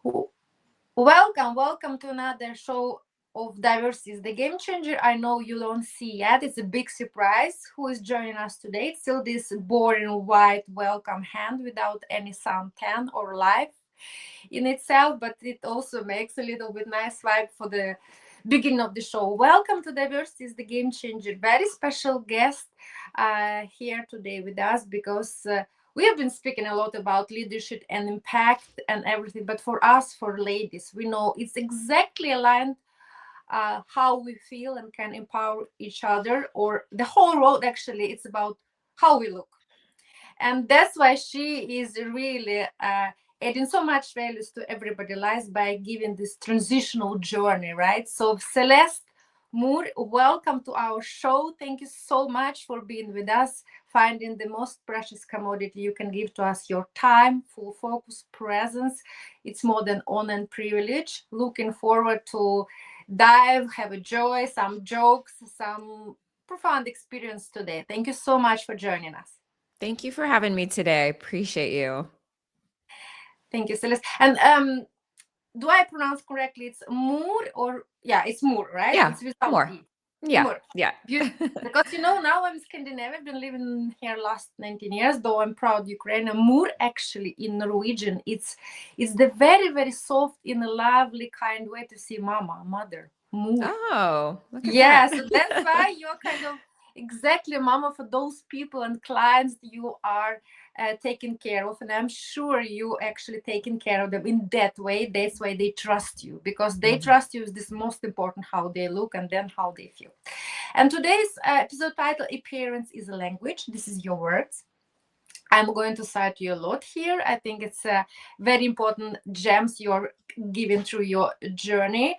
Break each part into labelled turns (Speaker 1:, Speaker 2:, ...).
Speaker 1: W- welcome to another show of Diversity is the Game Changer. I know you don't see yet. It's a big surprise. Who is joining us today? It's still this boring white welcome hand without any suntan or life in itself, but it also makes a little bit nice vibe for the beginning of the show. Welcome to Diversity is the Game Changer. Very special guest here today with us because we have been speaking a lot about leadership and impact and everything, but for us, for ladies, we know it's exactly aligned how we feel and can empower each other, or the whole road actually, it's about how we look. And that's why she is really adding so much values to everybody's lives by giving this transitional journey, right? So Celeste Moore, welcome to our show. Thank you so much for being with us, finding the most precious commodity you can give to us, your time, full focus, presence. It's more than honor and privilege. Looking forward to have a joy, some jokes, some profound experience today. Thank you so much for joining us.
Speaker 2: Thank you for having me today. I appreciate you.
Speaker 1: Thank you, Celeste. And do I pronounce correctly? It's Moore, or yeah, it's Moore, right?
Speaker 2: Yeah,
Speaker 1: It's without
Speaker 2: more.
Speaker 1: E.
Speaker 2: Yeah,
Speaker 1: Moore.
Speaker 2: yeah.
Speaker 1: Beautiful. Because now I'm Scandinavian. I've been living here last 19 years, though I'm proud Ukrainian. Moore actually in Norwegian, it's the very, very soft in a lovely kind way to see mother. Moore.
Speaker 2: Oh, look at
Speaker 1: Yeah,
Speaker 2: that.
Speaker 1: so that's why you're kind of exactly mama for those people and clients you are taking care of. And I'm sure you actually taking care of them in that way. That's why they trust you, because they
Speaker 2: Mhm.
Speaker 1: trust you is this most important, how they look and then how they feel. And today's episode title, Appearance is a Language. This is your words. I'm going to cite you a lot here. I think it's very important gems you're giving through your journey.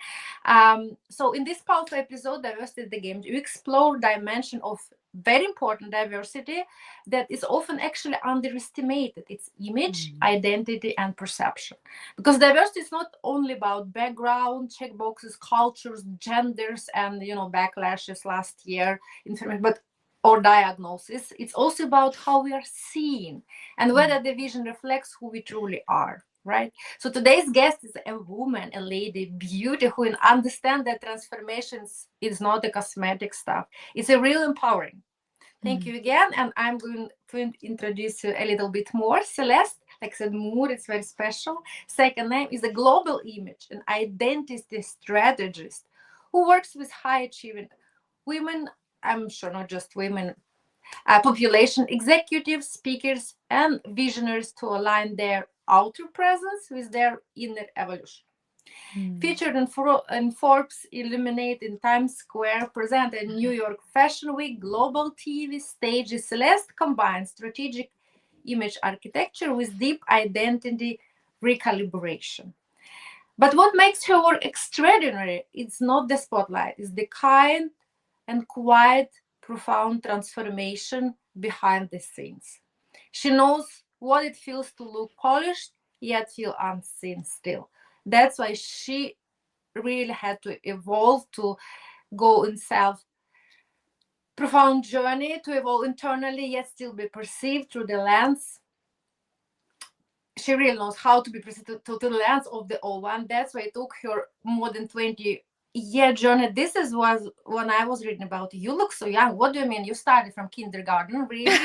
Speaker 1: So in this powerful episode, Diversity is the Game, you explore dimension of very important diversity that is often actually underestimated. It's image,
Speaker 2: Mhm.
Speaker 1: identity, and perception. Because diversity is not only about background, checkboxes, cultures, genders, and backlashes last year, information, but or diagnosis. It's also about how we are seen and whether the vision reflects who we truly are. Right. So today's guest is a woman, a lady, beauty who understand that transformations is not the cosmetic stuff. It's a real empowering. Thank
Speaker 2: Mhm.
Speaker 1: you again. And I'm going to introduce you a little bit more. Celeste, like I said, Moore, it's very special. Second name is a global image and identity strategist who works with high achieving women. I'm sure not just women, population executives, speakers, and visionaries to align their outer presence with their inner evolution.
Speaker 2: Mhm.
Speaker 1: Featured in Forbes, Illuminate in Times Square, presented in New York Fashion Week, global TV stages, Celeste combines strategic image architecture with deep identity recalibration. But what makes her work extraordinary is not the spotlight, it's the kind and quiet, profound transformation behind the scenes. She knows what it feels to look polished, yet feel unseen still. That's why she really had to evolve to go in self profound journey to evolve internally, yet still be perceived through the lens. She really knows how to be perceived to the lens of the old one. That's why it took her more than 20-year journey. This is was when I was reading about you. You look so young. What do you mean? You started from kindergarten, really?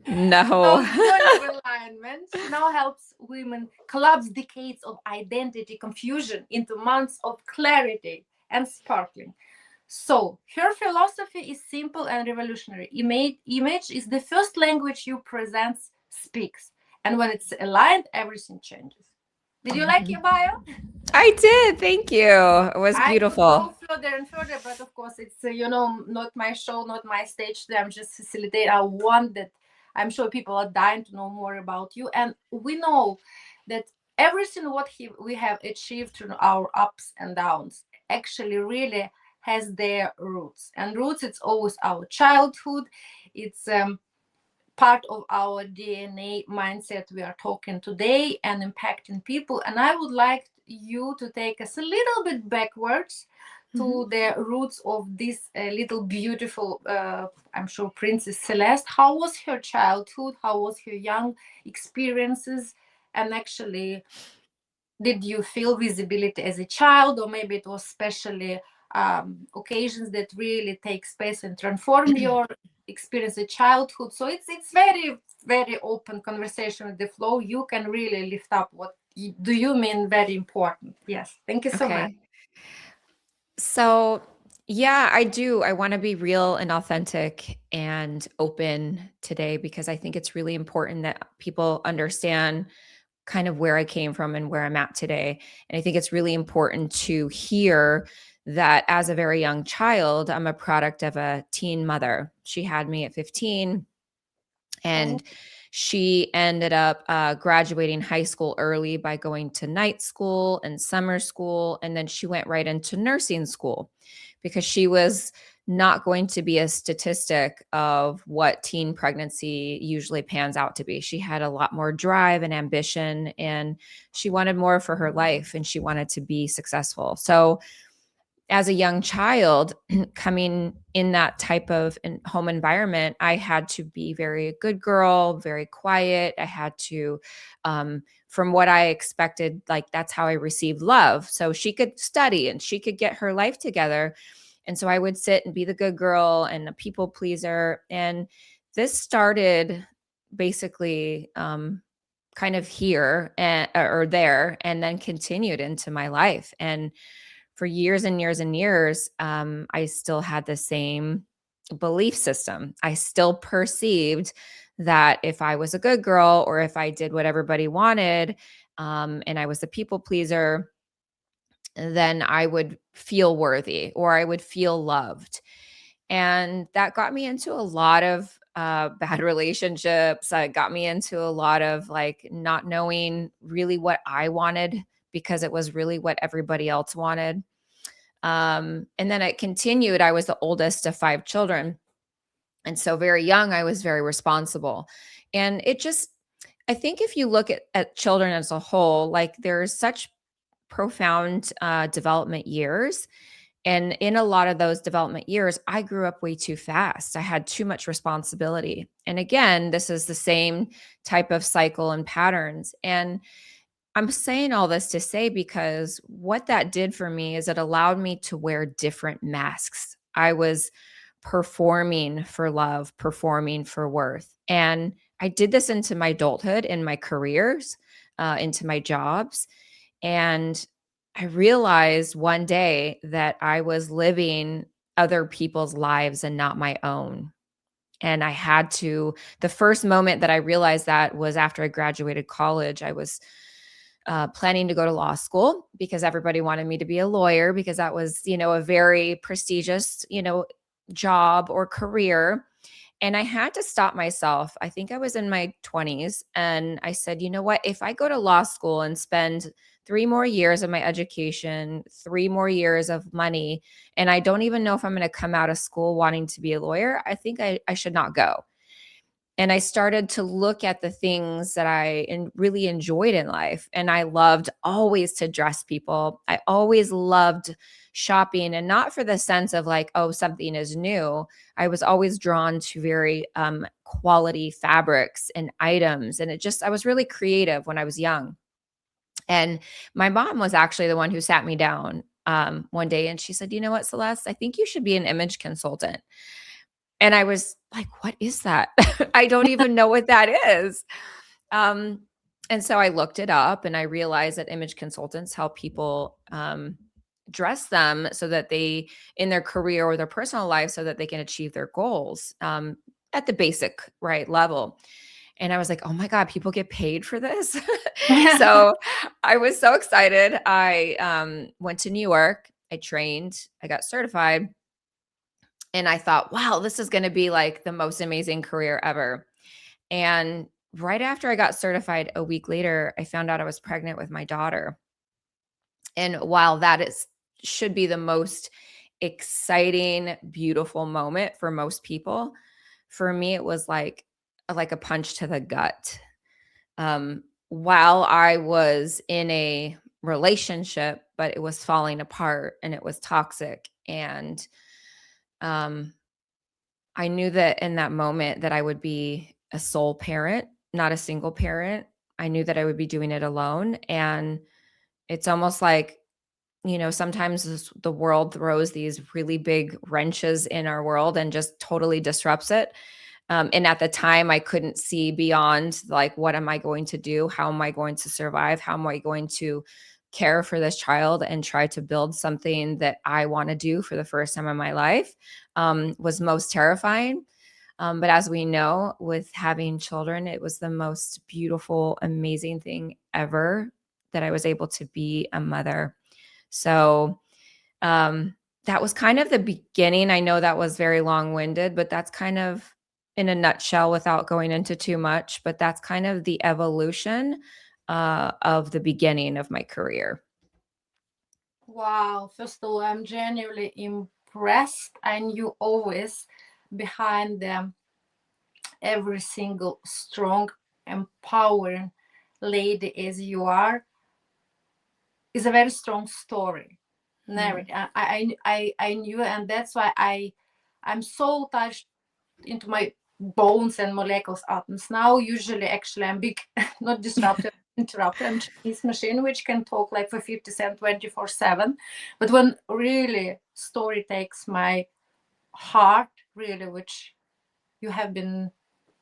Speaker 2: No.
Speaker 1: Those journey of alignment. She now helps women collapse decades of identity confusion into months of clarity and sparkling. So, her philosophy is simple and revolutionary. Image is the first language you present, speaks. And when it's aligned, everything changes. Did you like your
Speaker 2: Mhm.
Speaker 1: bio?
Speaker 2: I did. Thank you. It was
Speaker 1: I could
Speaker 2: beautiful.
Speaker 1: go further and further, but of course, it's not my show, not my stage. Today. I'm just facilitating. I want that. I'm sure people are dying to know more about you, and we know that everything we have achieved through our ups and downs actually really has their roots. And roots, it's always our childhood. It's part of our DNA mindset we are talking today and impacting people. And I would like you to take us a little bit backwards
Speaker 2: Mhm.
Speaker 1: to the roots of this little beautiful, I'm sure, Princess Celeste. How was her childhood? How was her young experiences? And actually, did you feel visibility as a child, or maybe it was specially occasions that really take space and transformed your experience in childhood? So it's very open conversation with the flow. You can really lift up what do you mean very important. Yes, thank you so much.
Speaker 2: Okay. So, yeah, I do. I want to be real and authentic and open today because I think it's really important that people understand kind of where I came from and where I'm at today. And I think it's really important to hear that as a very young child, I'm a product of a teen mother. She had me at 15,
Speaker 1: Oh,
Speaker 2: and she ended up graduating high school early by going to night school and summer school. And then she went right into nursing school because she was not going to be a statistic of what teen pregnancy usually pans out to be. She had a lot more drive and ambition, and she wanted more for her life, and she wanted to be successful. So as a young child coming in that type of home environment, I had to be very good girl, very quiet. I had to, from what I expected, like that's how I received love. So she could study and she could get her life together. And so I would sit and be the good girl and a people pleaser. And this started basically kind of here or there, and then continued into my life. And for years and years and years, I still had the same belief system. I still perceived that if I was a good girl or if I did what everybody wanted, and I was a people pleaser, then I would feel worthy or I would feel loved. And that got me into a lot of bad relationships. It got me into a lot of like not knowing really what I wanted because it was really what everybody else wanted. And then it continued. I was the oldest of 5 children. And so very young, I was very responsible. And it just, I think if you look at children as a whole, like there's such profound development years. And in a lot of those development years, I grew up way too fast. I had too much responsibility. And again, this is the same type of cycle and patterns. And I'm saying all this to say because what that did for me is it allowed me to wear different masks. I was performing for love, performing for worth. And I did this into my adulthood, in my careers, into my jobs. And I realized one day that I was living other people's lives and not my own. And I had to, the first moment that I realized that was after I graduated college. I was planning to go to law school because everybody wanted me to be a lawyer because that was, a very prestigious, job or career. And I had to stop myself. I think I was in my 20s. And I said, you know what? If I go to law school and spend 3 more years of my education, 3 more years of money, and I don't even know if I'm going to come out of school wanting to be a lawyer, I think I should not go. And I started to look at the things that really enjoyed in life. And I loved always to dress people. I always loved shopping, and not for the sense of like, oh, something is new. I was always drawn to very quality fabrics and items. And I was really creative when I was young. And my mom was actually the one who sat me down one day and she said, you know what, Celeste, I think you should be an image consultant. And I was like, "What is that?" I don't even know what that is. Um, and so I looked it up and I realized that image consultants help people dress them so that they, in their career or their personal life, so that they can achieve their goals at the basic right level. And I was like, "Oh my God, people get paid for this." So I was so excited. I went to New York. I trained. I got certified. And I thought, wow, this is going to be like the most amazing career ever. And right after I got certified, a week later, I found out I was pregnant with my daughter. And while should be the most exciting, beautiful moment for most people, for me, it was like a punch to the gut. While I was in a relationship, but it was falling apart and it was toxic. And um, I knew that in that moment that I would be a sole parent, not a single parent. I knew that I would be doing it alone. And It's almost like, sometimes the world throws these really big wrenches in our world and just totally disrupts it. And at the time, I couldn't see beyond, like, what am I going to do? How am I going to survive? How am I going to care for this child and try to build something that I want to do for the first time in my life, was most terrifying. But as we know, with having children, it was the most beautiful, amazing thing ever that I was able to be a mother. So that was kind of the beginning. I know that was very long-winded, but that's kind of in a nutshell without going into too much. But that's kind of the evolution of the beginning of my career.
Speaker 1: Wow, first of all, I'm genuinely impressed. I knew always behind them every single strong, empowering lady as you are is a very strong story. Never, I knew, and that's why I'm so touched into my bones and molecules atoms. Now, usually, actually, I'm big, not disruptive, interrupter. I'm Chinese machine, which can talk like for 50 cents 24/7. But when really story takes my heart, really, which you have been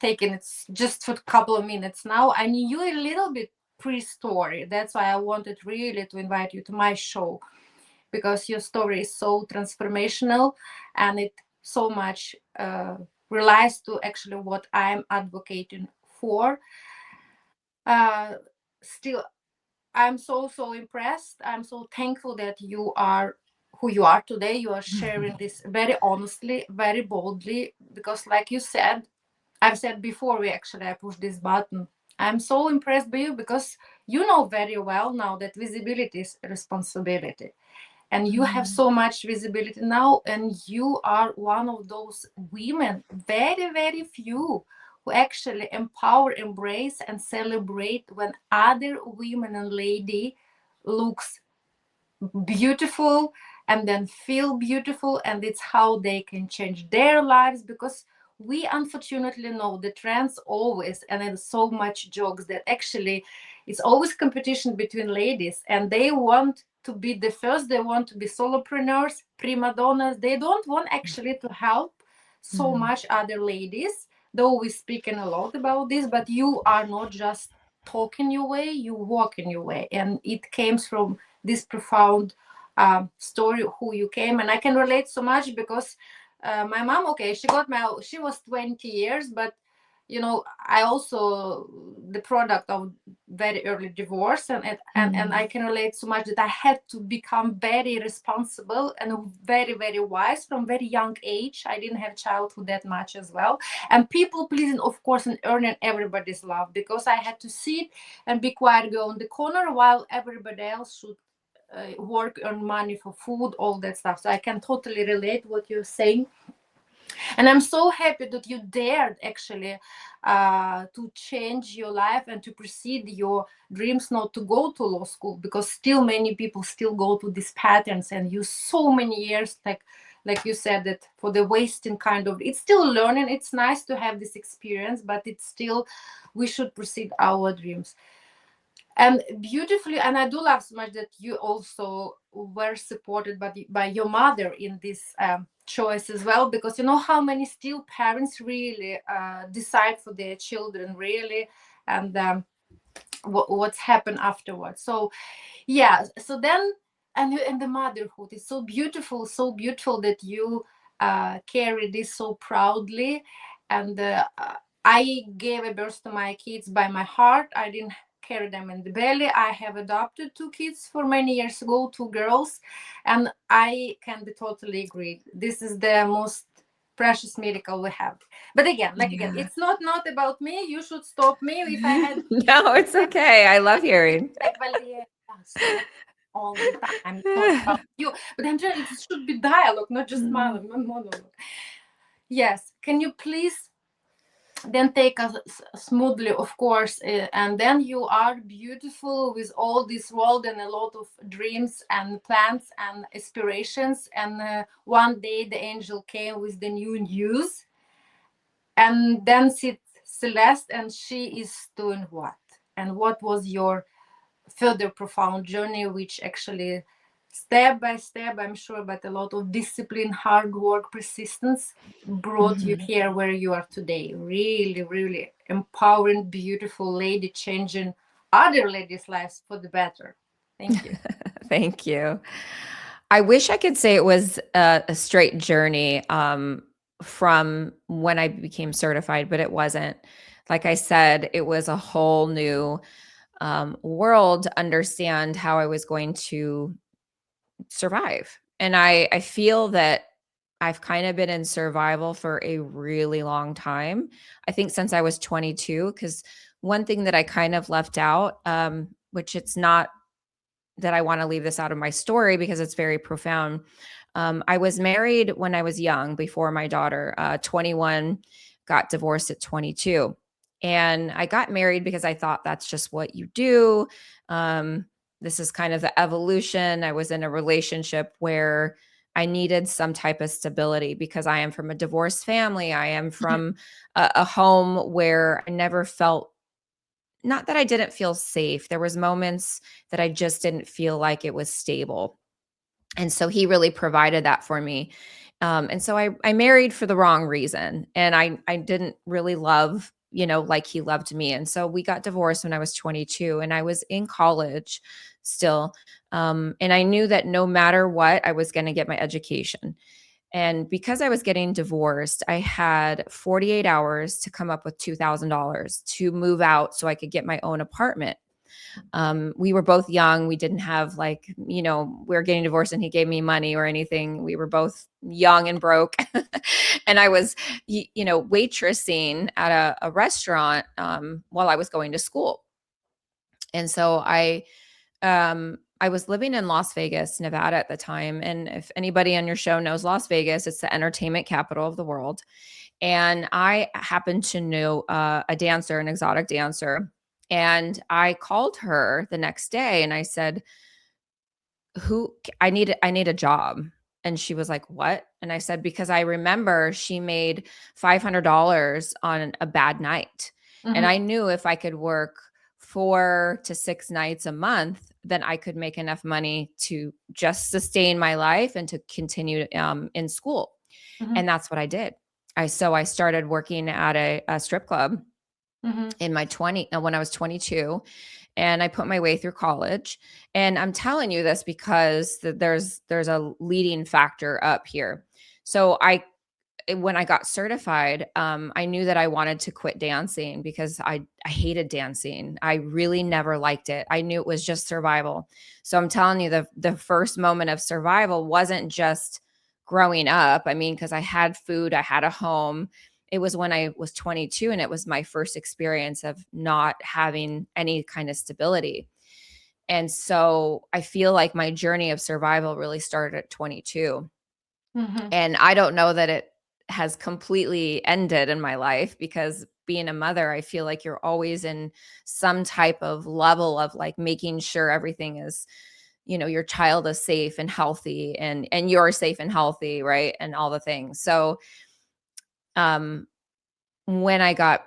Speaker 1: taking it's just for a couple of minutes now, I knew a little bit pre-story. That's why I wanted really to invite you to my show, because your story is so transformational, and it so much relies to actually what I'm advocating for. Uh, Still, I'm so impressed. I'm so thankful that you are who you are today. You are sharing this very honestly, very boldly, because, like you said, I've said before we actually I pushed this button. I'm so impressed by you because you know very well now that visibility is responsibility. And you have so much visibility now, and you are one of those women, very, very few, who actually empower, embrace, and celebrate when other women and lady looks beautiful and then feel beautiful, and it's how they can change their lives. Because we unfortunately know the trends always, and there's so much jokes that actually it's always competition between ladies, and they want to be the first, they want to be solopreneurs, prima donnas, they don't want actually to help so much other ladies, though we're speaking a lot about this. But you are not just talking your way, you walk in your way, and it came from this profound story who you came. And I can relate so much because my mom, okay, she was 20 years, but I also the product of very early divorce, and I can relate so much that I had to become very responsible and very, very wise from very young age. I didn't have childhood that much as well, and people pleasing, of course, and earning everybody's love, because I had to sit and be quiet, go in the corner while everybody else should work, earn money for food, all that stuff. So I can totally relate what you're saying. And I'm so happy that you dared actually to change your life and to proceed your dreams, not to go to law school, because still many people still go to these patterns and use so many years, like you said, that for the wasting kind of, it's still learning. It's nice to have this experience, but it's still, we should proceed our dreams. And beautifully, and I do love so much that you also were supported by your mother in this choice as well, because you know how many still parents really decide for their children, really, and what's happened afterwards. So yeah, so then, and the motherhood is so beautiful that you carry this so proudly. And I gave a birth to my kids by my heart. I didn't carry them in the belly. I have adopted two kids for many years ago, two girls, and I can be totally agree, this is the most precious miracle we have. But again, like again,
Speaker 2: Yeah.
Speaker 1: it's not about me. You should stop me if I had
Speaker 2: No, it's okay. I love hearing.
Speaker 1: like Valeria, so all the time. It's not about you. But I'm trying, it should be dialogue, not just monologue. Yes. Can you please then take us smoothly, of course, and then you are beautiful with all this world and a lot of dreams and plans and aspirations. And one day the angel came with the new news, and then sits Celeste, and she is doing what? And what was your further profound journey, which actually step by step, I'm sure, but a lot of discipline, hard work, persistence brought you
Speaker 2: Mhm.
Speaker 1: here where you are today. Really, really empowering, beautiful lady, changing other ladies' lives for the better. Thank you.
Speaker 2: Thank you. I wish I could say it was a straight journey from when I became certified, but it wasn't. Like I said, it was a whole new world to understand how I was going to survive. And I feel that I've kind of been in survival for a really long time. I think since I was 22, because one thing that I kind of left out, which it's not that I want to leave this out of my story because it's very profound. I was married when I was young, before my daughter, 21, got divorced at 22. And I got married because I thought that's just what you do. Um, this is kind of the evolution. I was in a relationship where I needed some type of stability because I am from a divorced family. I am from a home where I never felt, not that I didn't feel safe. There was moments that I just didn't feel like it was stable. And so he really provided that for me. And so I married for the wrong reason. And I didn't really love, like he loved me. And so we got divorced when I was 22 and I was in college still. And I knew that no matter what, I was going to get my education. And because I was getting divorced, I had 48 hours to come up with $2,000 to move out so I could get my own apartment. We were both young. We didn't have, like, we were getting divorced and he gave me money or anything. We were both young and broke. And I was, waitressing at a restaurant while I was going to school. And so I was living in Las Vegas, Nevada at the time. And if anybody on your show knows Las Vegas, it's the entertainment capital of the world. And I happened to know a dancer, an exotic dancer. And I called her the next day and I said, "Who I need a job." And she was like, "What?" And I said, "Because I remember she made $500 on a bad night. And
Speaker 1: Mhm,
Speaker 2: I knew if I could work 4 to 6 nights a month, then I could make enough money to just sustain my life and to continue in school."
Speaker 1: mhm,
Speaker 2: And that's what I did. I started working at a strip club
Speaker 1: mhm,
Speaker 2: in my when I was 22, and I put my way through college. And I'm telling you this because there's a leading factor up here. So when I got certified, I knew that I wanted to quit dancing because I hated dancing. I really never liked it. I knew it was just survival. So I'm telling you, the first moment of survival wasn't just growing up. I mean, because I had food, I had a home. It was when I was 22, and it was my first experience of not having any kind of stability. And so I feel like my journey of survival really started at 22.
Speaker 1: mhm,
Speaker 2: And I don't know that it has completely ended in my life, because being a mother, I feel like you're always in some type of level of, like, making sure everything is, your child is safe and healthy, and you're safe and healthy, right? And all the things. So, um when I got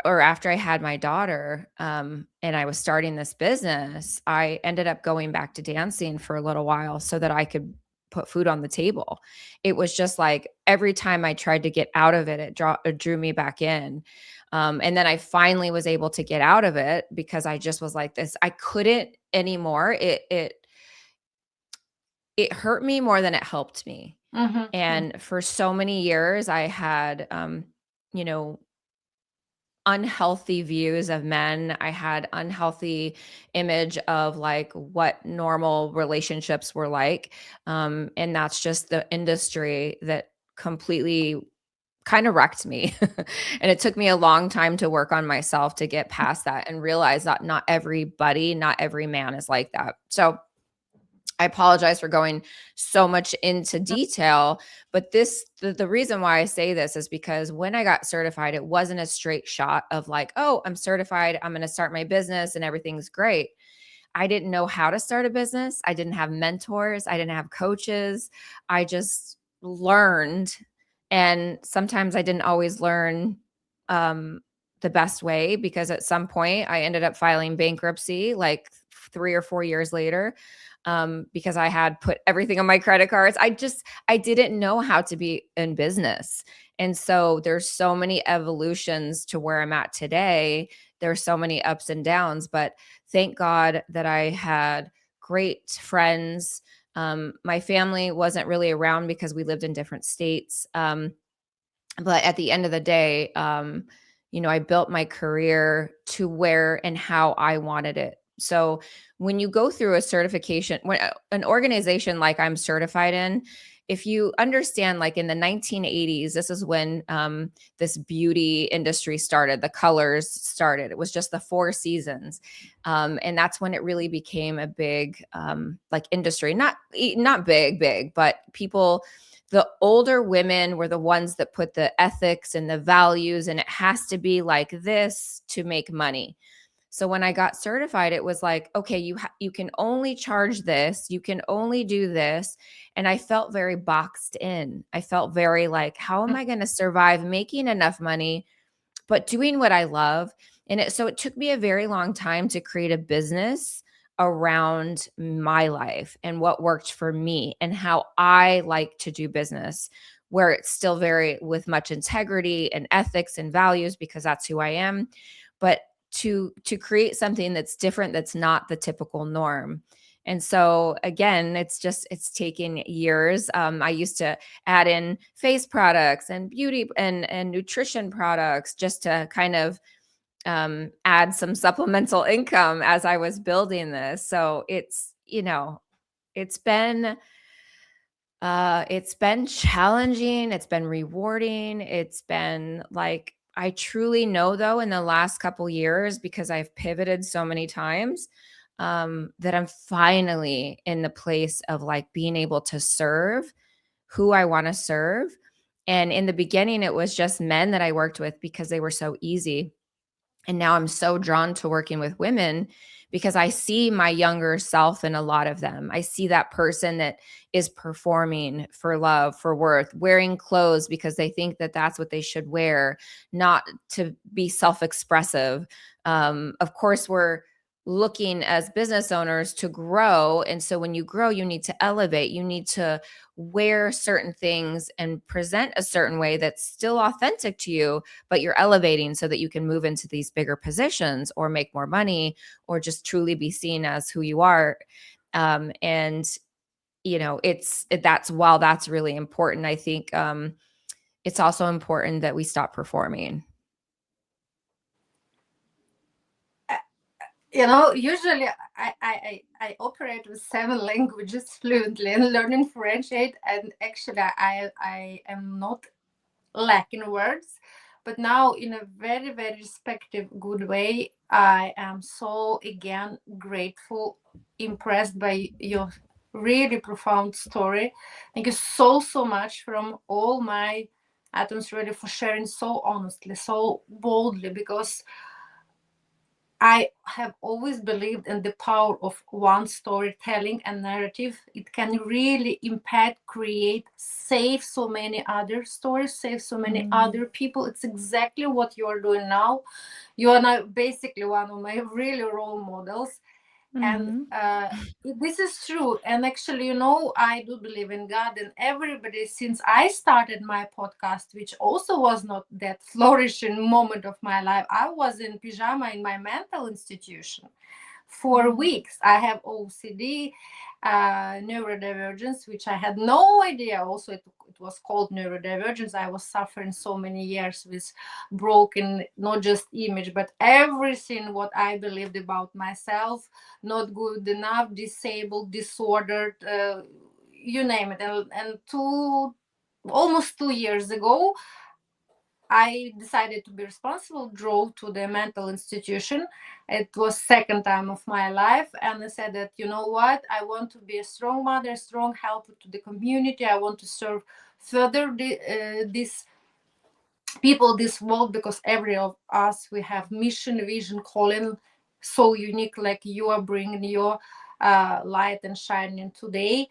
Speaker 2: or after I had my daughter, and I was starting this business, I ended up going back to dancing for a little while so that I could put food on the table. It was just like every time I tried to get out of it, it drew me back in. And then I finally was able to get out of it because I just was like this. I couldn't anymore. It hurt me more than it helped me.
Speaker 1: mhm, mhm,
Speaker 2: And for so many years, I had, you know, unhealthy views of men. I had unhealthy image of, like, what normal relationships were like. And that's just the industry that completely kind of wrecked me. And it took me a long time to work on myself to get past that and realize that not everybody, not every man is like that. So I apologize for going so much into detail, but the reason why I say this is because when I got certified, it wasn't a straight shot of like, "Oh, I'm certified, I'm going to start my business and everything's great." I didn't know how to start a business. I didn't have mentors, I didn't have coaches. I just learned, and sometimes I didn't always learn um the best way, because at some point I ended up filing bankruptcy like 3 or 4 years later, because I had put everything on my credit cards. I didn't know how to be in business. And so there's so many evolutions to where I'm at today. There's so many ups and downs, but thank God that I had great friends. My family wasn't really around because we lived in different states. But at the end of the day, I built my career to where and how I wanted it. So when you go through a certification, when an organization like I'm certified in, if you understand, like in the 1980s, this is when this beauty industry started, the colors started. It was just the four seasons. And that's when it really became a big like industry, not big, but people, the older women were the ones that put the ethics and the values, and it has to be like this to make money. So when I got certified, it was like, okay, you can only charge this, you can only do this, and I felt very boxed in. I felt very like, how am I going to survive making enough money but doing what I love? So it took me a very long time to create a business around my life and what worked for me and how I like to do business, where it's still very with much integrity and ethics and values, because that's who I am, but to create something that's different, that's not the typical norm. And so again, it's taken years. I used to add in face products and beauty and nutrition products just to kind of add some supplemental income as I was building this. So it's been it's been challenging, it's been rewarding. It's been like, I truly know though, in the last couple years, because I've pivoted so many times, that I'm finally in the place of like being able to serve who I want to serve. And in the beginning, it was just men that I worked with because they were so easy. And now I'm so drawn to working with women because I see my younger self in a lot of them. I see that person that is performing for love, for worth, wearing clothes because they think that that's what they should wear, not to be self-expressive. Of course, we're looking as business owners to grow. And so when you grow, you need to elevate, you need to wear certain things and present a certain way that's still authentic to you, but you're elevating so that you can move into these bigger positions or make more money or just truly be seen as who you are. And while that's really important, I think it's also important that we stop performing.
Speaker 1: Usually I operate with 7 languages fluently and learning French eight, and actually I am not lacking words, but now in a very very respective good way. I am so again grateful, impressed by your really profound story. Thank you so much from all my atoms, really, for sharing so honestly, so boldly, because I have always believed in the power of one storytelling and narrative. It can really impact, create, save so many other stories, save so many other people. It's exactly what you're doing now. You are now basically one of my really role models. And this is true. And actually, I do believe in God, and everybody, since I started my podcast, which also was not that flourishing moment of my life, I was in pajama in my mental institution for weeks. I have OCD, neurodivergence, which I had no idea. Also, it was called neurodivergence. I was suffering so many years with broken, not just image, but everything what I believed about myself, not good enough, disabled, disordered, you name it. And almost 2 years ago, I decided to be responsible, drove to the mental institution. It was second time of my life. And I said that, you know what, I want to be a strong mother, strong helper to the community. I want to serve further these people, this world, because every of us, we have mission, vision, calling, so unique, like you are bringing your light and shining today.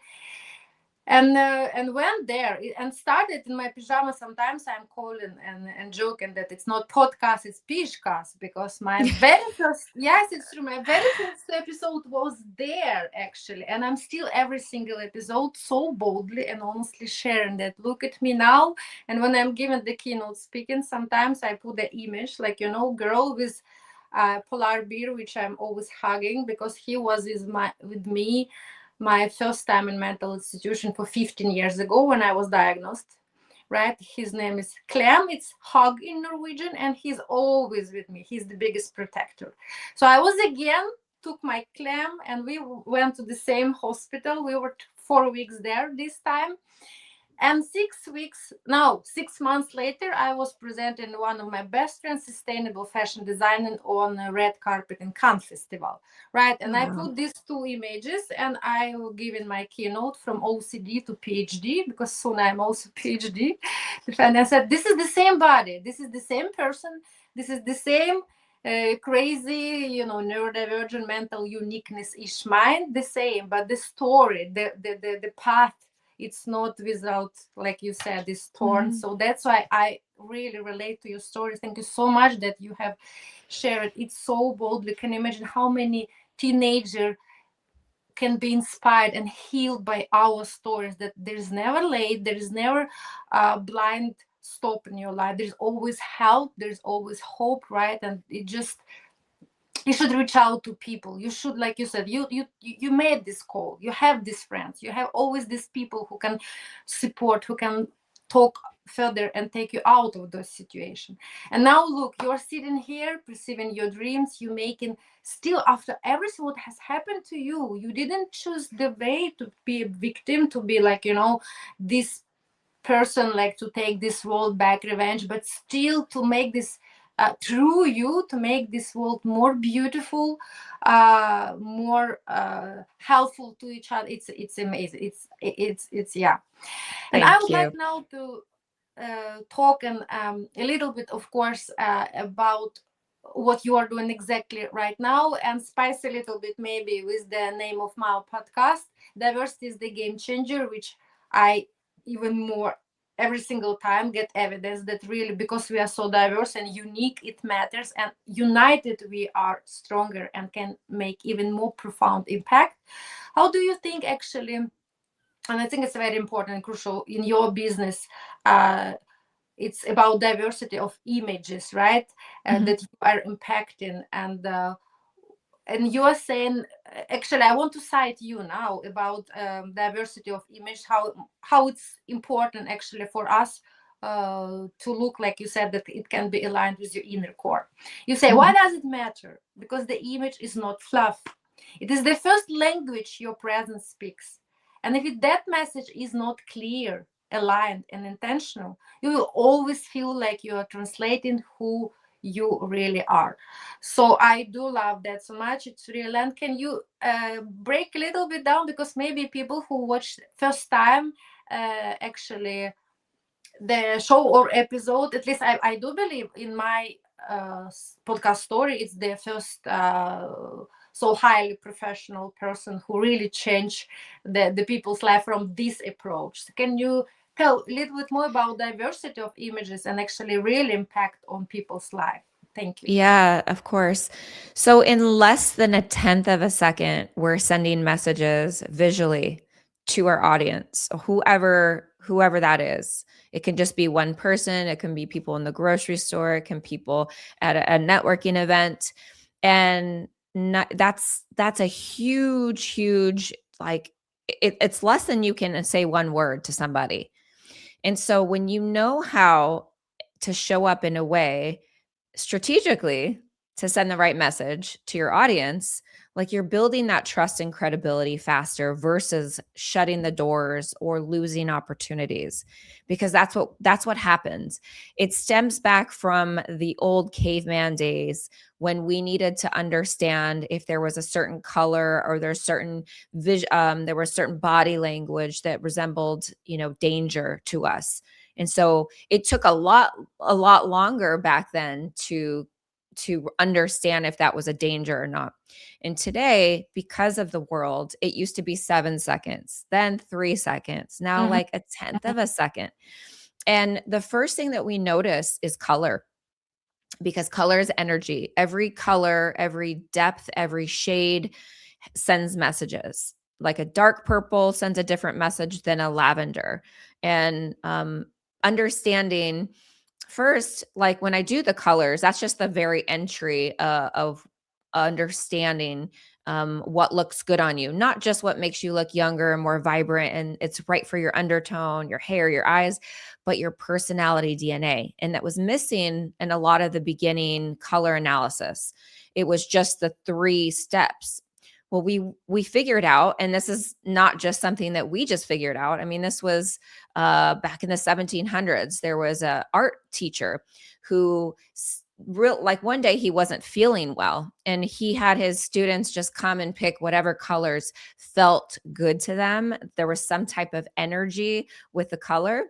Speaker 1: And went there and started in my pajamas. Sometimes I'm calling and joking that it's not podcast, it's pishcast, because my very first, yes, it's true, my very first episode was there actually, and I'm still every single episode so boldly and honestly sharing that look at me now. And when I'm giving the keynote speaking, sometimes I put the image, like, girl with polar bear, which I'm always hugging, because he was with me my first time in mental institution for 15 years ago when I was diagnosed. Right, his name is Clem. It's hug in Norwegian, and he's always with me. He's the biggest protector. So I was again took my Clem, and we went to the same hospital. We were 4 weeks there this time, and 6 weeks, no, 6 months later, I was presenting one of my best friends, sustainable fashion designing, on a red carpet in Cannes Festival, right? And I
Speaker 2: Wow.
Speaker 1: put these two images, and I will give in my keynote from OCD to PhD, because soon I'm also PhD. And I said, this is the same body, this is the same person, this is the same crazy, neurodivergent mental uniqueness ish mind, the same, but the story, the path, it's not without, like you said, this thorn.
Speaker 2: Mhm.
Speaker 1: So that's why I really relate to your story. Thank you so much that you have shared it so boldly. Can you imagine how many teenagers can be inspired and healed by our stories, that there's never late, there is never blind stop in your life, there's always help, there's always hope, right? And it just, you should reach out to people. You should, like you said, you made this call, you have these friends, you have always these people who can support, who can talk further and take you out of those situations. And now look, you're sitting here perceiving your dreams, you making, still after everything what has happened to you, you didn't choose the way to be a victim, to be like, this person, like to take this world back revenge, but still to make this through you, to make this world more beautiful, more helpful to each other. It's amazing. It's yeah. And I
Speaker 2: Thank
Speaker 1: would like
Speaker 2: you.
Speaker 1: now to talk and a little bit, of course, about what you are doing exactly right now, and spice a little bit maybe with the name of my podcast, Diversity is the Game Changer, which I even more every single time get evidence that really, because we are so diverse and unique, it matters, and united we are stronger and can make even more profound impact. How do you think actually, and I think it's very important and crucial in your business, uh, it's about diversity of images, right?
Speaker 2: Mhm.
Speaker 1: That you are impacting, and you are saying, actually, I want to cite you now about diversity of image, how it's important actually for us to look, like you said, that it can be aligned with your inner core. You say, why
Speaker 2: Mhm.
Speaker 1: does it matter? Because the image is not fluff, it is the first language your presence speaks. And if that message is not clear, aligned, and intentional, you will always feel like you are translating who you really are. So I do love that so much. It's real. And can you break a little bit down, because maybe people who watch first time actually the show or episode, at least I do believe in my podcast story, it's the first so highly professional person who really changed the people's life from this approach. So can you tell a little bit more about diversity of images and actually real impact on people's life? Thank you.
Speaker 2: Yeah, of course. So in less than a tenth of a second, we're sending messages visually to our audience, whoever that is. It can just be one person, it can be people in the grocery store, it can people at a networking event. And that's a huge like it's less than you can say one word to somebody. And so when you know how to show up in a way strategically to send the right message to your audience, like you're building that trust and credibility faster versus shutting the doors or losing opportunities, because that's what happens. It stems back from the old caveman days when we needed to understand if there was a certain color or there was certain body language that resembled, danger to us. And so it took a lot longer back then to to understand if that was a danger or not. And today, because of the world, it used to be 7 seconds, then 3 seconds, now
Speaker 1: Mhm.
Speaker 2: like a tenth of a second. And the first thing that we notice is color, because color is energy. Every color, every depth, every shade sends messages. Like a dark purple sends a different message than a lavender. And understanding first, like when I do the colors, that's just the very entry of understanding what looks good on you, not just what makes you look younger and more vibrant and it's right for your undertone, your hair, your eyes, but your personality DNA. And that was missing in a lot of the beginning color analysis. It was just the 3 steps. Well, we figured out, and this is not just something that we just figured out. I mean, this was back in the 1700s. There was a art teacher who like one day he wasn't feeling well, and he had his students just come and pick whatever colors felt good to them. There was some type of energy with the color.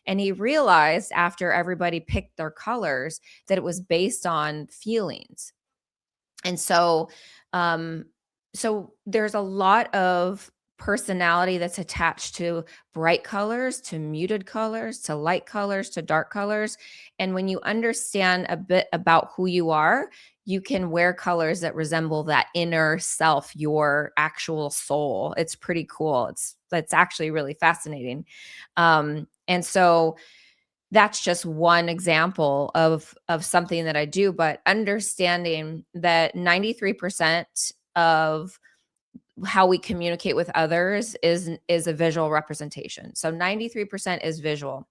Speaker 2: And he realized after everybody picked their colors that it was based on feelings. And um, so there's a lot of personality that's attached to bright colors, to muted colors, to light colors, to dark colors. And when you understand a bit about who you are, you can wear colors that resemble that inner self, your actual soul. It's pretty cool. It's actually really fascinating. And so that's just one example of something that I do, but understanding that 93% of how we communicate with others is a visual representation. So 93% is visual.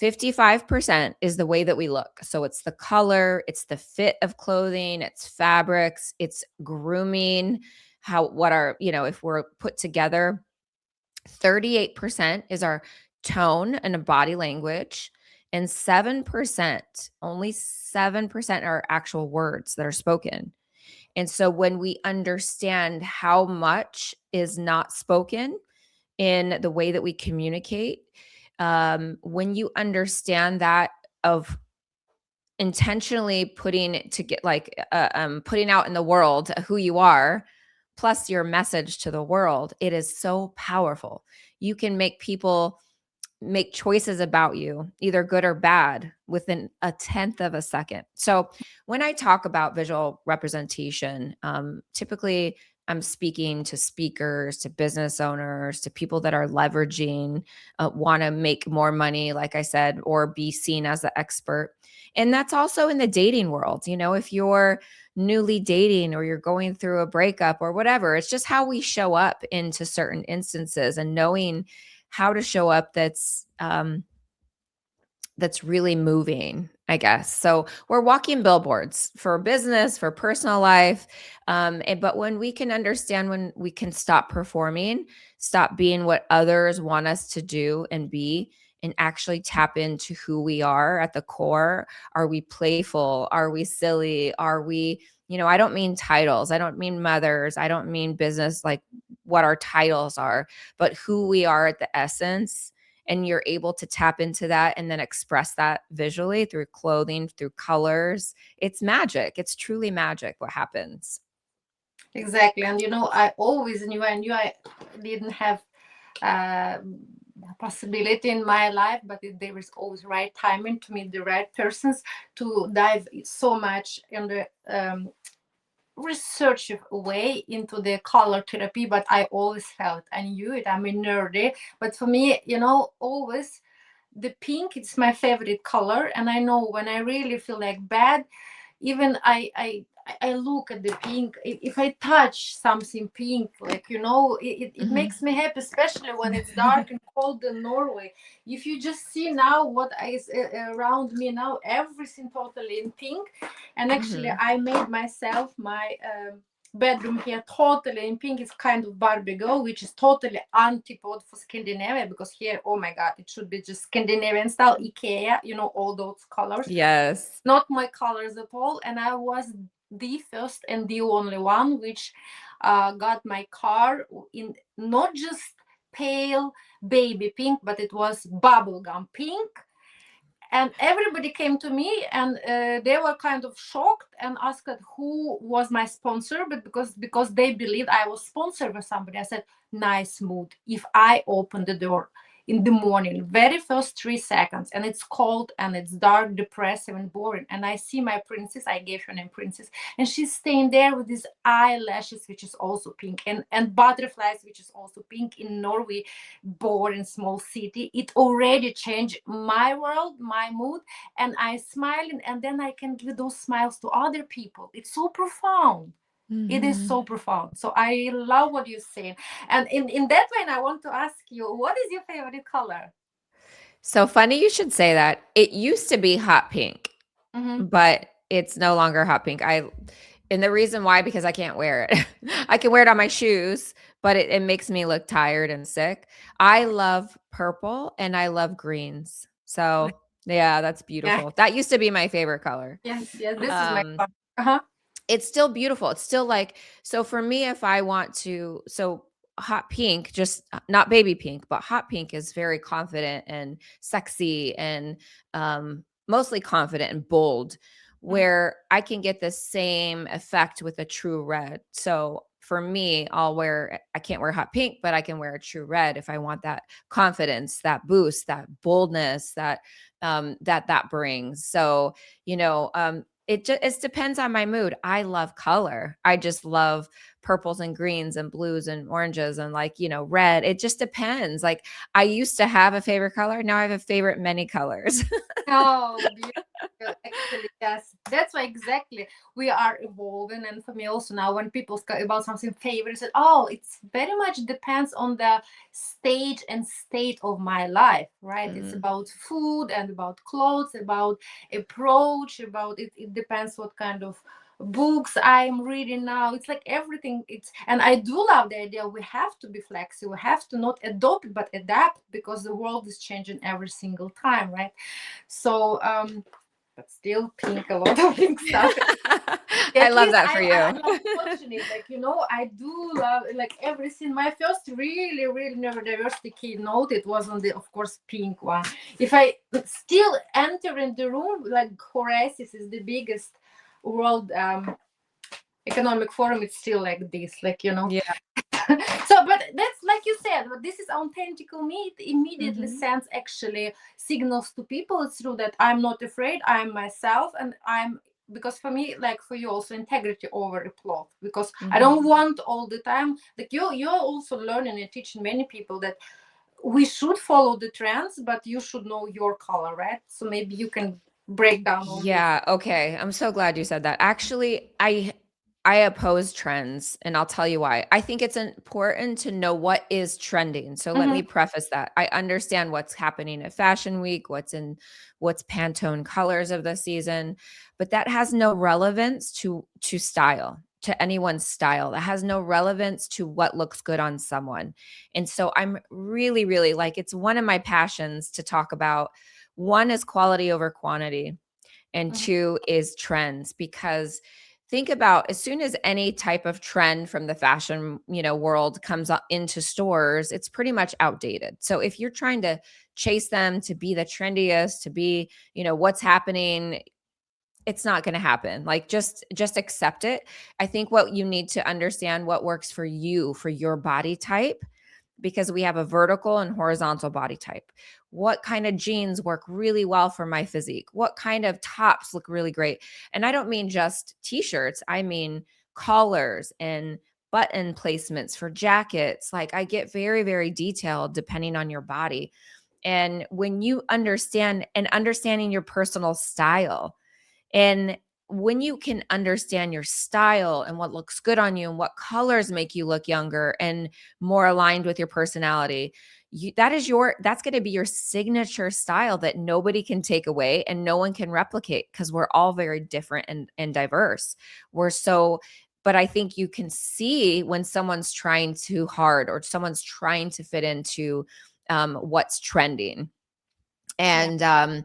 Speaker 2: 55% is the way that we look. So it's the color, it's the fit of clothing, it's fabrics, it's grooming, how what are, if we're put together. 38% is our tone and a body language, and 7%, only 7% are actual words that are spoken. And so when we understand how much is not spoken in the way that we communicate, when you understand that, of intentionally putting out in the world who you are, plus your message to the world, it is so powerful. You can make people make choices about you, either good or bad, within a tenth of a second. So when I talk about visual representation, typically I'm speaking to speakers, to business owners, to people that are leveraging, want to make more money, like I said, or be seen as the expert. And that's also in the dating world. If you're newly dating or you're going through a breakup or whatever, it's just how we show up into certain instances, and knowing how to show up that's really moving, I guess. So we're walking billboards for business, for personal life. But when we can understand, when we can stop performing, stop being what others want us to do and be, and actually tap into who we are at the core. Are we playful? Are we silly? Are we, I don't mean titles. I don't mean mothers. I don't mean business, like what our titles are, but who we are at the essence. And you're able to tap into that and then express that visually through clothing, through colors. It's magic. It's truly magic what happens.
Speaker 1: Exactly. And I always knew, I didn't have uh, possibility in my life, but there is always right timing to meet the right persons to dive so much in the research way into the color therapy. But I always felt, I knew it, I'm a nerdy, but for me, always the pink, it's my favorite color. And I know when I really feel like bad, even I look at the pink. If I touch something pink, like it
Speaker 2: Mhm.
Speaker 1: makes me happy, especially when it's dark and cold in Norway. If you just see now what is around me now, everything totally in pink. And actually
Speaker 2: Mhm.
Speaker 1: I made myself my bedroom here totally in pink. It's kind of Barbie girl, which is totally antipode for Scandinavia, because here, oh my god, it should be just Scandinavian style, IKEA, all those colors,
Speaker 2: Yes.
Speaker 1: not my colors at all. And I was the first and the only one which got my car in not just pale baby pink, but it was bubblegum pink. And everybody came to me, and they were kind of shocked and asked who was my sponsor, but because they believed I was sponsored by somebody. I said, nice mood. If I open the door in the morning, very first 3 seconds, and it's cold and it's dark, depressive and boring, and I see my princess, I gave her name Princess, and she's staying there with these eyelashes, which is also pink, and butterflies, which is also pink, in Norway, boring small city. It already changed my world, my mood, and I smiling, and then I can give those smiles to other people. It's so profound. It is
Speaker 2: Mhm.
Speaker 1: so profound. So I love what you're saying. And in that vein, I want to ask you, what is your favorite color?
Speaker 2: So funny you should say that. It used to be hot pink,
Speaker 1: Mm-hmm.
Speaker 2: but it's no longer hot pink. And the reason why, because I can't wear it. I can wear it on my shoes, but it makes me look tired and sick. I love purple and I love greens. So yeah, that's
Speaker 1: Yeah.
Speaker 2: beautiful. That used to be my favorite color.
Speaker 1: Yes. Yes. This is my
Speaker 2: Um,
Speaker 1: color. Uh-huh.
Speaker 2: it's still beautiful. It's still like, so for me, if I want to, so hot pink, just not baby pink, but hot pink is very confident and sexy and mostly confident and bold,
Speaker 1: Mm-hmm.
Speaker 2: where I can get the same effect with a true red. So for me, I can't wear hot pink, but I can wear a true red if I want that confidence, that boost, that boldness that brings. So, it depends on my mood. I love color. I just love purples and greens and blues and oranges and red. It just depends. Like I used to have a favorite color. Now I have a favorite many colors.
Speaker 1: Oh, beautiful. Actually, yes. That's why exactly we are evolving. And for me also now, when people talk about something favorite, said, oh, it's very much depends on the stage and state of my life, right? It's
Speaker 2: Mm.
Speaker 1: about food and about clothes, about approach, about it. It depends what kind of books I'm reading now. It's like everything. And I do love the idea we have to be flexible. We have to not adopt but adapt, because the world is changing every single time, right? So, but still pink, a lot of pink stuff.
Speaker 2: I
Speaker 1: At
Speaker 2: love
Speaker 1: least
Speaker 2: that for
Speaker 1: I
Speaker 2: you.
Speaker 1: love watching it. Like, I do love like everything. My first really, really neurodiversity keynote, it was on the, of course, pink one. If I still enter in the room, like Horace is the biggest world economic forum, it's still like this, like,
Speaker 2: Yeah.
Speaker 1: so, but that's like you said, but this is authentic me. It immediately
Speaker 2: Mhm.
Speaker 1: sends actually signals to people through that I'm not afraid, I'm myself, and I'm, because for me, like for you also, integrity over applause, because I
Speaker 2: Mhm.
Speaker 1: don't want all the time, like you're also learning and teaching many people that we should follow the trends, but you should know your color, right? So maybe you can break down on this.
Speaker 2: Yeah, okay. I'm so glad you said that. Actually, I oppose trends and I'll tell you why. I think it's important to know what is trending. So let me
Speaker 1: Mm-hmm.
Speaker 2: preface that. I understand what's happening at Fashion Week, what's Pantone colors of the season, but that has no relevance to style, to anyone's style. That has no relevance to what looks good on someone. And so I'm really really like, it's one of my passions to talk about. One is quality over quantity, and
Speaker 1: Mm-hmm.
Speaker 2: two is trends. Because think about, as soon as any type of trend from the fashion world comes into stores, it's pretty much outdated. So if you're trying to chase them to be the trendiest, to be what's happening, it's not going to happen. Like just accept it. I think what you need to understand, what works for you, for your body type, because we have a vertical and horizontal body type. What kind of jeans work really well for my physique? What kind of tops look really great? And I don't mean just t-shirts, I mean collars and button placements for jackets. Like I get very, very detailed depending on your body. And when you understanding your personal style, and when you can understand your style and what looks good on you and what colors make you look younger and more aligned with your personality, that's going to be your signature style that nobody can take away and no one can replicate, because we're all very different and diverse. We're so But I think you can see when someone's trying too hard or someone's trying to fit into what's trending.
Speaker 1: Yeah.
Speaker 2: And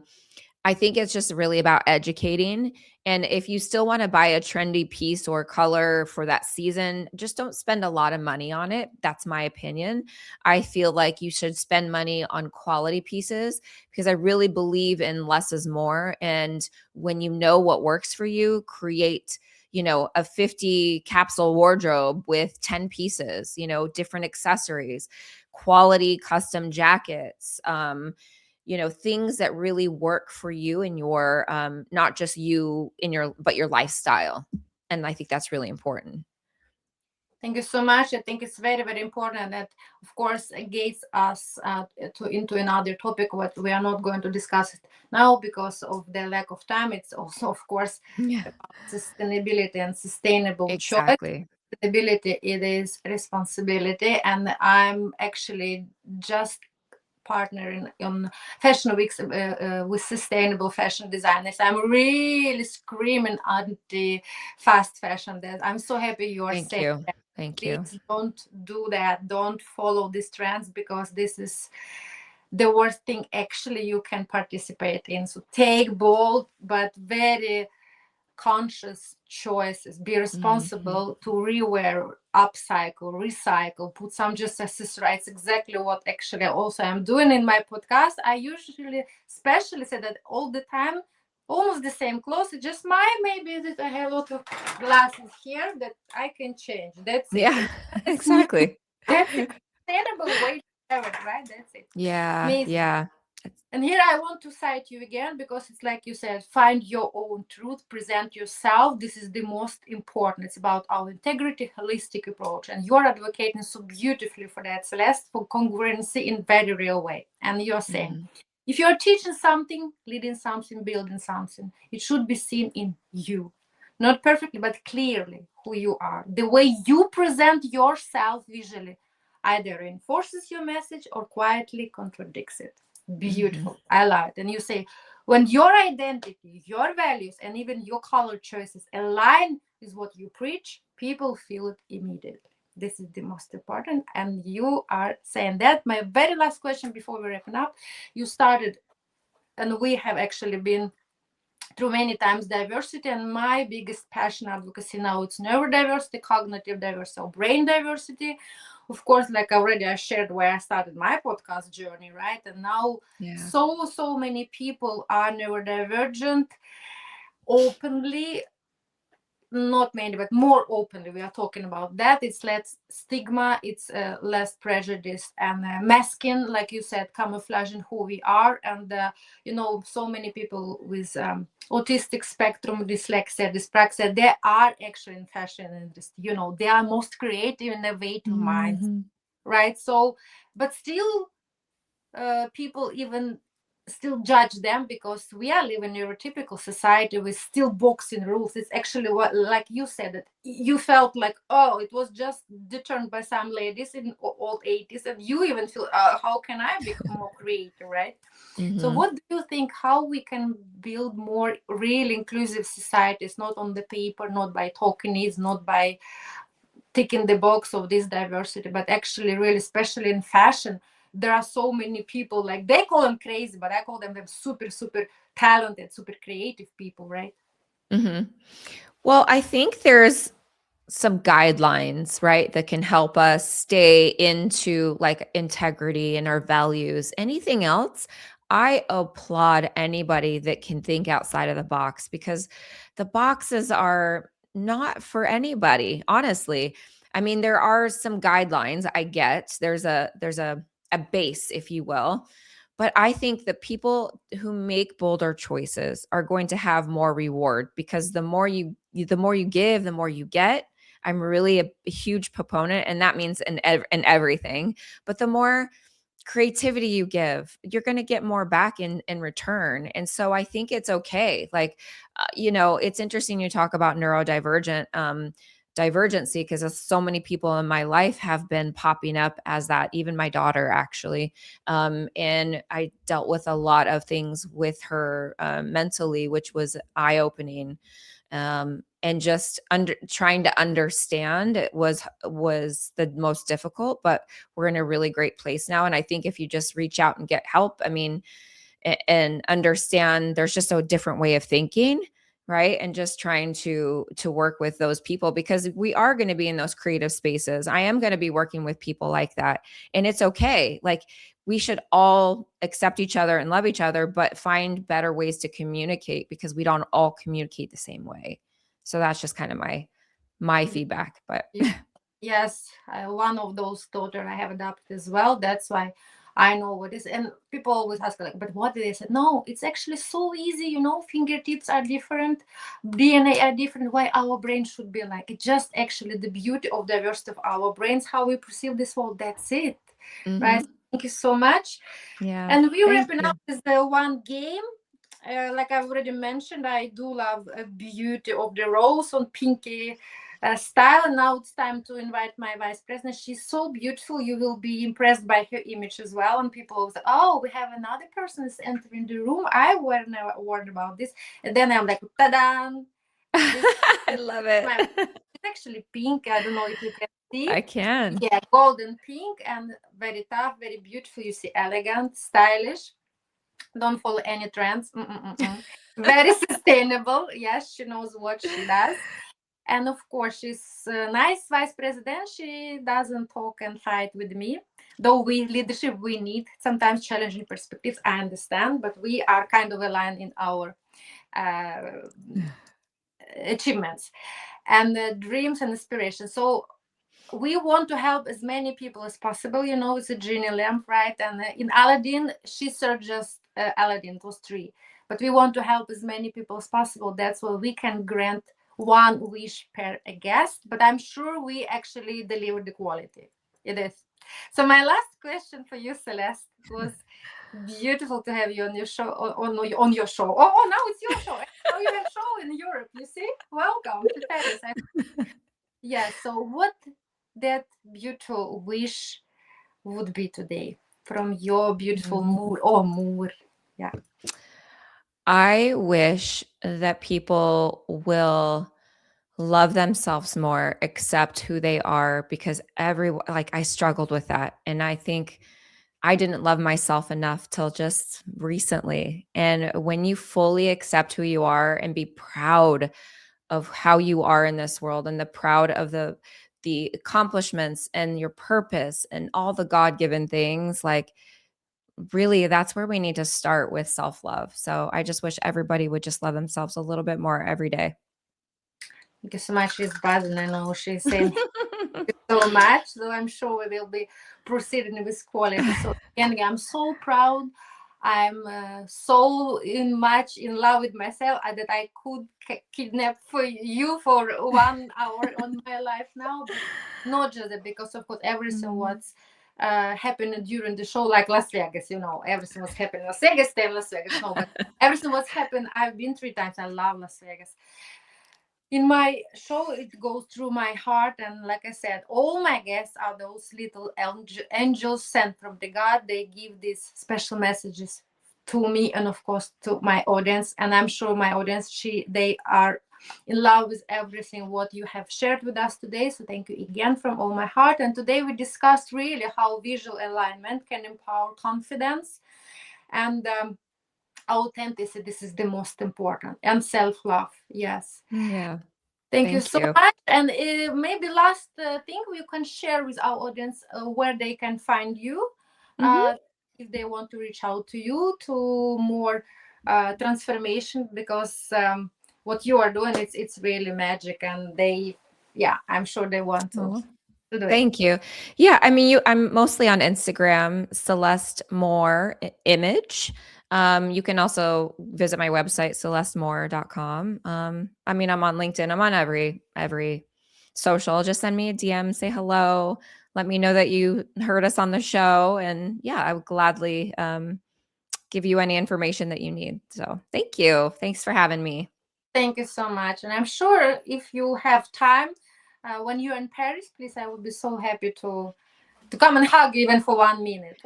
Speaker 2: I think it's just really about educating. And if you still want to buy a trendy piece or color for that season, just don't spend a lot of money on it. That's my opinion. I feel like you should spend money on quality pieces because I really believe in less is more. And when you know what works for you, create, a 50 capsule wardrobe with 10 pieces, different accessories, quality custom jackets, things that really work for you and your not just you in your but your lifestyle. And I think that's really important.
Speaker 1: Thank you so much. I think it's very, very important that, of course, gates us into another topic, what we are not going to discuss it now because of the lack of time. It's also, of course,
Speaker 2: Yeah,
Speaker 1: about sustainability and sustainable choice.
Speaker 2: exactly.
Speaker 1: Sustainability, it is responsibility. And I'm actually just partnering on fashion weeks with sustainable fashion designers. I'm really screaming anti fast fashion. That I'm so happy you are
Speaker 2: Thank
Speaker 1: saying
Speaker 2: you.
Speaker 1: that.
Speaker 2: Thank you.
Speaker 1: Please don't do that. Don't follow these trends because this is the worst thing actually you can participate in. So take bold but very conscious choices. Be
Speaker 2: Mhm.
Speaker 1: responsible to rewear, upcycle, recycle, put some just accessories. Exactly what actually also I'm doing in my podcast. I usually, especially say that all the time, almost the same clothes. It's just my maybe that I have a lot of glasses here that I can change. That's it.
Speaker 2: Yeah,
Speaker 1: And that's new.
Speaker 2: exactly.
Speaker 1: That's it. Sustainable way to have it, right? That's it.
Speaker 2: Yeah,
Speaker 1: Amazing.
Speaker 2: yeah.
Speaker 1: And here I want to cite you again because it's like you said, find your own truth, present yourself. This is the most important. It's about our integrity, holistic approach. And you're advocating so beautifully for that, Celeste, for congruency in very real way. And you're saying,
Speaker 2: Mhm.
Speaker 1: if you're teaching something, leading something, building something, it should be seen in you. Not perfectly, but clearly who you are. The way you present yourself visually either reinforces your message or quietly contradicts it.
Speaker 2: Mhm.
Speaker 1: Beautiful. I love it. And you say, when your identity, your values, and even your color choices align with what you preach, people feel it immediately. This is the most important. And you are saying that. My very last question before we wrapping up, you started, and we have actually been through many times diversity, and my biggest passion advocacy now it's neurodiversity, cognitive diversity, or brain diversity. Of course, like already I shared where I started my podcast journey, right? And now
Speaker 2: Yeah.
Speaker 1: so many people are neurodivergent openly, not many but more openly we are talking about that. It's less stigma, it's less prejudice and masking, like you said, camouflaging who we are. And so many people with autistic spectrum, dyslexia, dyspraxia, they are actually in fashion industry. They are most creative innovative minds,
Speaker 2: Mhm.
Speaker 1: right? So but still people even still judge them because we are living in a neurotypical society with still boxing rules. It's actually what, like you said, that you felt like, oh, it was just determined by some ladies in old 80s, and you even feel, how can I become more creative, right? So
Speaker 2: Mhm.
Speaker 1: what do you think, how we can build more real inclusive societies, not on the paper, not by tokenies, not by ticking the box of this diversity, but actually really, especially in fashion, there are so many people, like they call them crazy, but I call them super talented, super creative people, right?
Speaker 2: Mhm. Well, I think there's some guidelines, right, that can help us stay into like integrity and our values. Anything else, I applaud anybody that can think outside of the box because the boxes are not for anybody, honestly. I mean, there are some guidelines I get. There's a base, if you will. But I think that people who make bolder choices are going to have more reward because the more you give, the more you get. I'm really a huge proponent, and that means in everything. But the more creativity you give, you're going to get more back in return. And so I think it's okay. Like, it's interesting you talk about neurodivergent divergency because so many people in my life have been popping up as that. Even my daughter, actually, and I dealt with a lot of things with her mentally, which was eye opening, and just trying to understand it was the most difficult. But we're in a really great place now, and I think if you just reach out and get help, I mean, and understand there's just a different way of thinking, right? And just trying to work with those people, because we are going to be in those creative spaces. I am going to be working with people like that, and it's okay. Like, we should all accept each other and love each other, but find better ways to communicate, because we don't all communicate the same way. So that's just kind of my feedback. But
Speaker 1: Yes, one of those daughter I have adopted as well. That's why I know what is. And people always ask like, but what did they say? No, it's actually so easy. Fingertips are different, DNA are different. Why our brain should be like? It's just actually the beauty of diversity of our brains, how we perceive this world. That's it, right?
Speaker 2: Mhm.
Speaker 1: Thank you so much.
Speaker 2: Yeah,
Speaker 1: And we
Speaker 2: thank
Speaker 1: wrapping
Speaker 2: you.
Speaker 1: up with the one game. Like I've already mentioned, I do love a beauty of the rose on pinky style. Now it's time to invite my vice president. She's so beautiful. You will be impressed by her image as well. And people will say, "Oh, we have another person is entering the room. I were never warned about this." And then I'm like, "Ta-da!" This
Speaker 2: I
Speaker 1: is
Speaker 2: love
Speaker 1: my.
Speaker 2: it.
Speaker 1: It's actually pink. I don't know if you can see.
Speaker 2: I can.
Speaker 1: Yeah, golden pink and very tough, very beautiful. You see, elegant, stylish, don't follow any trends. Mm-mm-mm-mm. Very sustainable. Yes, she knows what she does. And of course, she's a nice vice president. She doesn't talk and fight with me. Though leadership we need sometimes challenging perspectives. I understand, but we are kind of aligned in our uh, achievements and dreams and aspirations. So we want to help as many people as possible. It's a genie lamp, right? And in Aladdin, she served just Aladdin, it was three. But we want to help as many people as possible. That's why we can grant one wish per a guest. But I'm sure we actually deliver the quality. It is. So my last question for you, Celeste, was beautiful to have you on your show. On your show. Oh, now it's your show. Now you have show in Europe. You see? Welcome to Paris. Yeah, so what that beautiful wish would be today from your beautiful
Speaker 2: Mhm.
Speaker 1: mood or mood? Yeah.
Speaker 2: I wish that people will love themselves more, accept who they are, because like, I struggled with that. And I think I didn't love myself enough till just recently. And when you fully accept who you are and be proud of how you are in this world, and the proud of the accomplishments and your purpose and all the God-given things, like, really, that's where we need to start with self-love. So I just wish everybody would just love themselves a little bit more every day.
Speaker 1: Thank you so much. She's buzzing. I know she's saying so much. So I'm sure we will be proceeding with quality. So again, I'm so proud. I'm so much in love with myself that I could kidnap for you for 1 hour on my life now, but not just that, because of course everything
Speaker 2: Mm.
Speaker 1: what's happened during the show, like Las Vegas, everything was happening. Las Vegas, stay in Las Vegas, no, but everything was happened. I've been 3 times. I love Las Vegas. In my show it goes through my heart, and like I said, all my guests are those little angels sent from the God. They give these special messages to me and of course to my audience, and I'm sure my audience they are in love with everything what you have shared with us today. So thank you again from all my heart. And today we discussed really how visual alignment can empower confidence and authenticity. This is the most important, and self-love. Yes.
Speaker 2: Yeah.
Speaker 1: Thank you
Speaker 2: Thank
Speaker 1: so
Speaker 2: you.
Speaker 1: much. And maybe last thing you can share with our audience where they can find you
Speaker 2: Mhm.
Speaker 1: uh, if they want to reach out to you to more transformation, because what you are doing, it's really magic, and yeah, I'm sure they want
Speaker 2: Aw.
Speaker 1: to do it.
Speaker 2: Thank you. Yeah, I mean, I'm mostly on Instagram, Celeste Moore Image. You can also visit my website, celestemore.com. I mean, I'm on LinkedIn. I'm on every social. Just send me a DM, say hello, let me know that you heard us on the show, and yeah, I would gladly give you any information that you need. So, thank you. Thanks for having me.
Speaker 1: Thank you so much. And I'm sure if you have time when you're in Paris, please, I would be so happy to come and hug you even for 1 minute.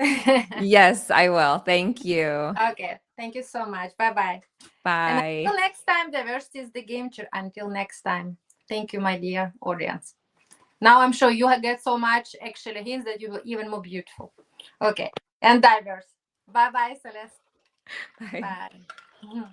Speaker 2: Yes, I will. Thank you.
Speaker 1: Okay, thank you so much. Bye bye. And
Speaker 2: Bye.
Speaker 1: until next time, diversity is the game changer. Until next time, thank you, my dear audience. Now I'm sure you have get so much actually hints that you will even more beautiful. Okay, and diverse. Bye bye, Celeste.
Speaker 2: Bye.
Speaker 1: Bye.